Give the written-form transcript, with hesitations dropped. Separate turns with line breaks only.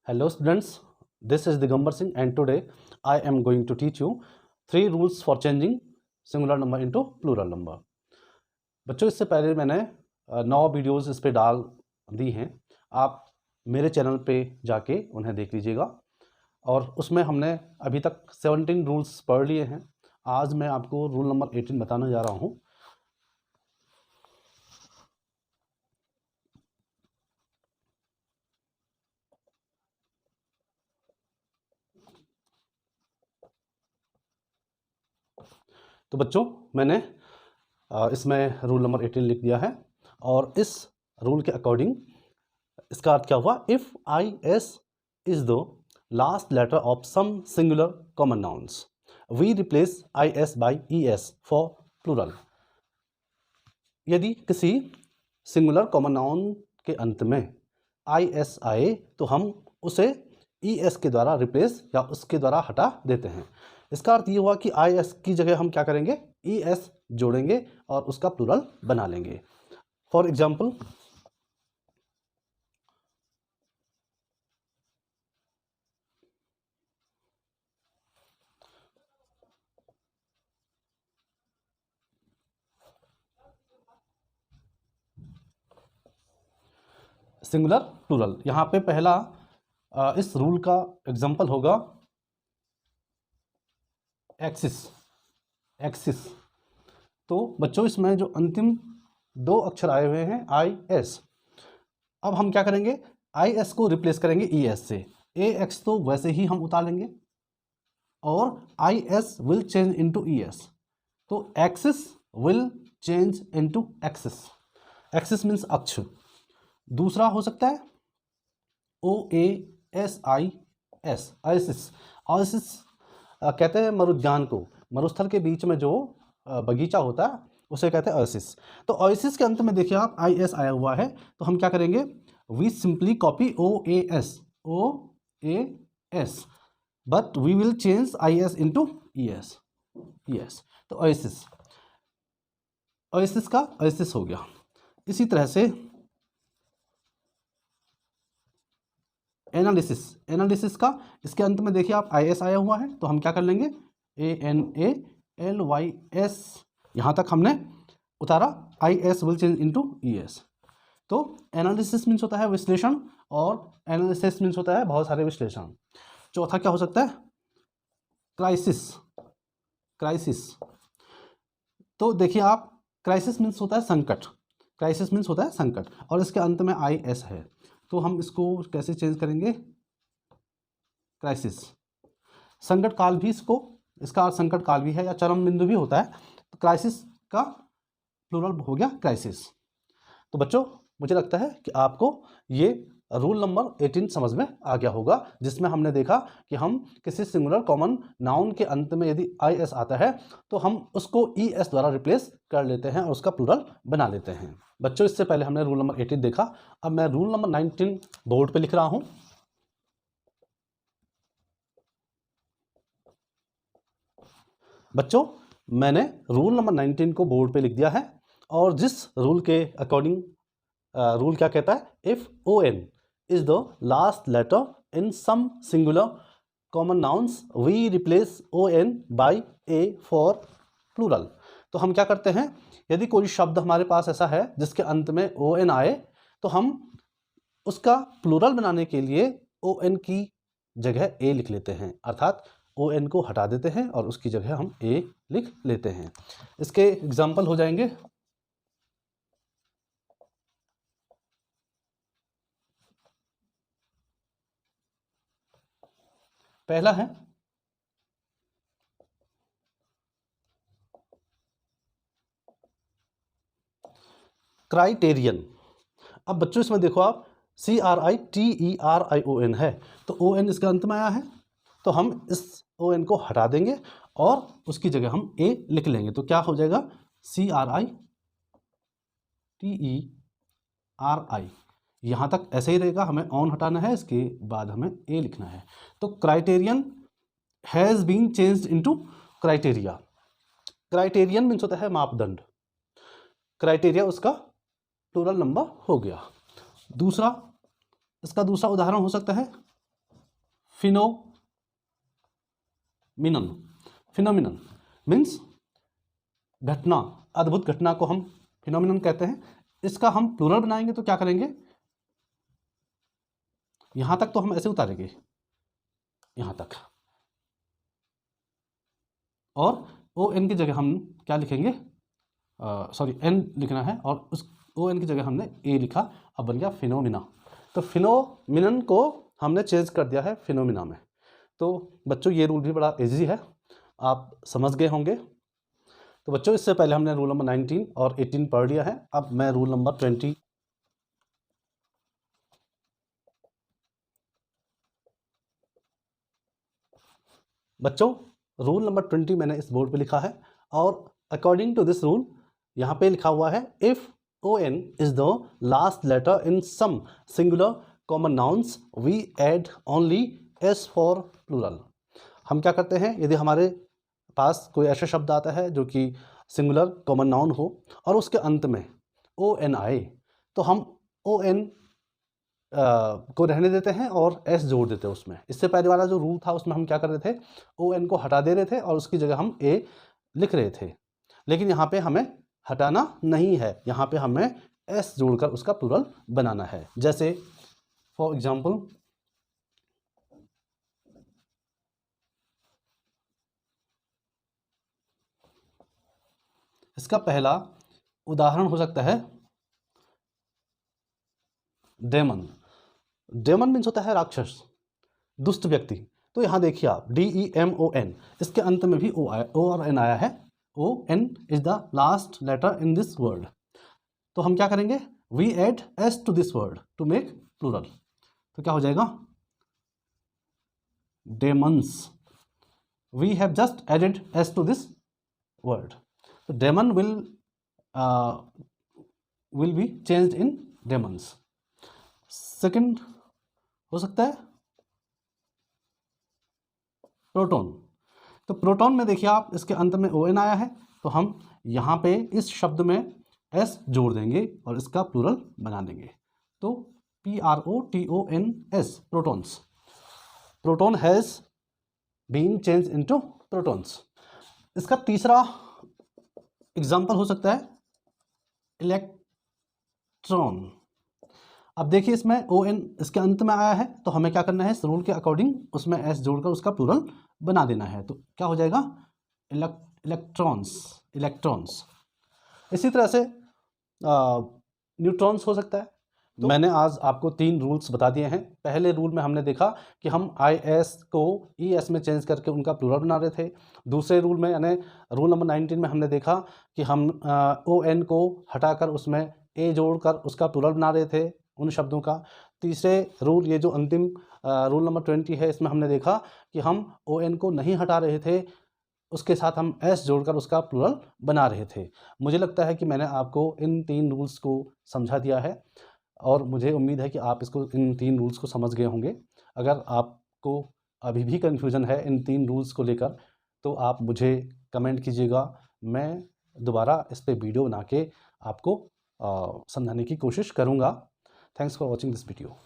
Hello students, this is Digambar Singh and today I am going to teach you 3 rules for changing singular number into plural number. बच्चों इससे पहले मैंने 9 videos इस पे डाल दी हैं, आप मेरे चैनल पे जाके उन्हें देख लीजिएगा और उसमें हमने अभी तक 17 रूल्स पढ़ लिए हैं। आज मैं आपको रूल नंबर 18 बताने जा रहा हूँ। तो बच्चों मैंने इसमें रूल नंबर 18 लिख दिया है और इस रूल के अकॉर्डिंग इसका अर्थ क्या हुआ, if I S is the last letter of some singular common nouns we replace I S by E S for plural. यदि किसी सिंगुलर कॉमन नाउन के अंत में आई एस आए तो हम उसे ई एस के द्वारा रिप्लेस या उसके द्वारा हटा देते हैं। इसका अर्थ ये हुआ कि आई एस की जगह हम क्या करेंगे, ई एस जोड़ेंगे और उसका प्लूरल बना लेंगे। फॉर एग्जाम्पल, सिंगुलर प्लूरल, यहाँ पे पहला इस रूल का एग्जाम्पल होगा एक्सिस। एक्सिस तो बच्चों इसमें जो अंतिम 2 अक्षर आए हुए हैं आई एस, अब हम क्या करेंगे, आई एस को रिप्लेस करेंगे ई एस से। ए एक्स तो वैसे ही हम उतार लेंगे और I S will change into E S, तो axis will change into axes. Axis means अक्ष। दूसरा हो सकता है O A S I S, oasis. Oasis कहते हैं मरुद्यान को, मरुस्थल के बीच में जो बगीचा होता है उसे कहते हैं ओएसिस। तो ओएसिस के अंत में देखिए आप आई एस आया हुआ है, तो हम क्या करेंगे, we simply copy O A S but we will change I S into E S. तो ओएसिस, ओएसिस का ओएसिस हो गया। इसी तरह से एनालिसिस, एनालिसिस का इसके अंत में देखिए आप आई एस आया हुआ है, तो हम क्या कर लेंगे, A N A L Y S, यहाँ तक हमने उतारा, I S will change into E S. तो एनालिसिस मीन्स होता है विश्लेषण और एनालिसिस मीन्स होता है बहुत सारे विश्लेषण। चौथा क्या हो सकता है, क्राइसिस। क्राइसिस तो देखिए आप, क्राइसिस मीन्स होता है संकट, क्राइसिस मीन्स होता है संकट और इसके अंत में आई एस है, तो हम इसको कैसे चेंज करेंगे, क्राइसिस। संकट काल भी इसका अर्थ संकट काल भी है या चरम बिंदु भी होता है, तो क्राइसिस का प्लूरल हो गया क्राइसिस। तो बच्चों मुझे लगता है कि आपको ये रूल नंबर 18 समझ में आ गया होगा, जिसमें हमने देखा कि हम किसी सिंगुलर कॉमन नाउन के अंत में यदि आई एस आता है तो हम उसको ई एस द्वारा रिप्लेस कर लेते हैं और उसका प्लूरल बना लेते हैं। बच्चों इससे पहले हमने रूल नंबर 18 देखा, अब मैं रूल नंबर 19 बोर्ड पे लिख रहा हूं। बच्चों मैंने रूल नंबर 19 को बोर्ड पे लिख दिया है और जिस रूल के अकॉर्डिंग रूल क्या कहता है, if O N is the last letter in some singular common nouns we replace O N by A for plural. तो हम क्या करते हैं, यदि कोई शब्द हमारे पास ऐसा है जिसके अंत में ओ एन आए तो हम उसका प्लूरल बनाने के लिए ओ एन की जगह ए लिख लेते हैं, अर्थात ओ एन को हटा देते हैं और उसकी जगह हम ए लिख लेते हैं। इसके एग्जाम्पल हो जाएंगे, पहला है क्राइटेरियन। अब बच्चों इसमें देखो आप, CRITERION है, तो ओ एन इसके अंत में आया है, तो हम इस ओ एन को हटा देंगे और उसकी जगह हम ए लिख लेंगे, तो क्या हो जाएगा, CRITERI। यहाँ तक ऐसे ही रहेगा, हमें ऑन हटाना है, इसके बाद हमें ए लिखना है। तो criterion has been changed into criteria. Criterion means होता है मापदंड, क्राइटेरिया उसका प्लूरल नंबर हो गया। दूसरा, इसका दूसरा उदाहरण हो सकता है फिनोमिनन। फिनोमिनन मीन्स घटना, अद्भुत घटना को हम फिनोमिनन कहते हैं। इसका हम प्लूरल बनाएंगे तो क्या करेंगे, यहां तक तो हम ऐसे उतारेंगे, यहां तक, और ओ एन की जगह हम क्या लिखेंगे, सॉरी एन लिखना है, और उस ओ एन की जगह हमने ए लिखा, अब बन गया फिनोमिना। तो फिनोमिनन को हमने चेंज कर दिया है फिनोमिना में। तो बच्चों ये रूल भी बड़ा इजी है, आप समझ गए होंगे। तो बच्चों इससे पहले हमने रूल नंबर 19 और 18 पढ़ लिया है। अब मैं रूल नंबर 20 बच्चों रूल नंबर 20 मैंने इस बोर्ड पे लिखा है, और अकॉर्डिंग टू दिस रूल यहाँ पे लिखा हुआ है, if O N is the last letter in some singular common nouns we add only S for plural. हम क्या करते हैं, यदि हमारे पास कोई ऐसा शब्द आता है जो कि सिंगुलर कॉमन नाउन हो और उसके अंत में ओ एन आए, तो हम ओ एन को रहने देते हैं और एस जोड़ देते हैं उसमें। इससे पहले वाला जो रूल था उसमें हम क्या कर रहे थे, ओ एन को हटा दे रहे थे और उसकी जगह हम ए लिख रहे थे। लेकिन यहाँ पे हमें हटाना नहीं है, यहाँ पे हमें एस जोड़कर उसका प्लूरल बनाना है। जैसे फॉर एग्जाम्पल इसका पहला उदाहरण हो सकता है डेमन। डेमन मीन्स होता है राक्षस, दुष्ट व्यक्ति। तो यहाँ देखिए आप DEMON, इसके अंत में भी ओ और एन आया है। O N is the last letter in this word. तो हम क्या करेंगे, we add S to this word to make plural. तो क्या हो जाएगा, demons. We have just added S to this word, तो demon will be changed in demons. Second हो सकता है प्रोटोन। तो प्रोटोन में देखिए आप, इसके अंत में ओ एन आया है, तो हम यहाँ पे इस शब्द में एस जोड़ देंगे और इसका प्लूरल बना देंगे। तो PROTONS, protons. Proton has been change into protons. इसका तीसरा एग्जाम्पल हो सकता है इलेक्ट्रॉन। अब देखिए इसमें ओ एन इसके अंत में आया है, तो हमें क्या करना है, इस रूल के अकॉर्डिंग उसमें एस जोड़कर उसका प्लूरल बना देना है। तो क्या हो जाएगा, इलेक्ट्रॉन्स, इलेक्ट्रॉन्स। इसी तरह से न्यूट्रॉन्स हो सकता है। तो मैंने आज आपको 3 रूल्स बता दिए हैं। पहले रूल में हमने देखा कि हम IS को ES में चेंज करके उनका प्लूरल बना रहे थे। दूसरे रूल में यानी रूल नंबर 19 में हमने देखा कि हम ON को हटाकर उसमें A जोड़कर उसका प्लूरल बना रहे थे उन शब्दों का। तीसरे रूल, ये जो अंतिम रूल नंबर 20 है, इसमें हमने देखा कि हम ON को नहीं हटा रहे थे, उसके साथ हम S जोड़कर उसका प्लूरल बना रहे थे। मुझे लगता है कि मैंने आपको इन 3 रूल्स को समझा दिया है, और मुझे उम्मीद है कि आप इसको इन 3 रूल्स को समझ गए होंगे। अगर आपको अभी भी कन्फ्यूज़न है इन 3 रूल्स को लेकर, तो आप मुझे कमेंट कीजिएगा। मैं दोबारा इस पर वीडियो बना के आपको समझाने की कोशिश करूँगा। Thanks for watching this video.